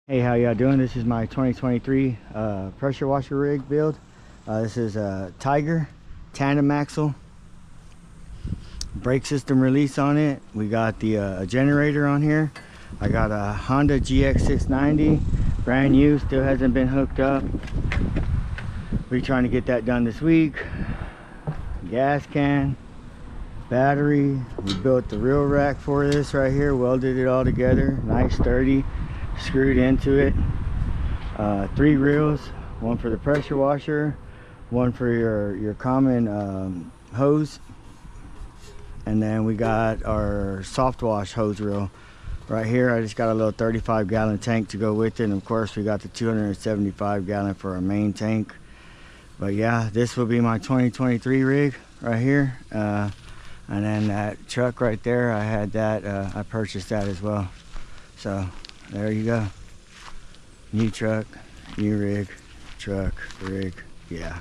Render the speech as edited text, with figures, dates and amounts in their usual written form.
Hey, how y'all doing? This is my 2023 pressure washer rig build. This is a Tiger tandem axle brake system release on it. We got the generator on here. I got a Honda GX690, brand new, still hasn't been hooked up. We're trying to get that done this week. Gas can, battery. We built the real rack for this right here, welded it all together, nice sturdy, screwed into it. 3 reels, one for the pressure washer, one for your common hose, and then we got our soft wash hose reel right here. I just got a little 35-gallon tank to go with it, and of course we got the 275-gallon for our main tank. But yeah, this will be my 2023 rig right here. And then that truck right there, I had that, I purchased that as well. So there you go. New truck, new rig, truck, rig, yeah.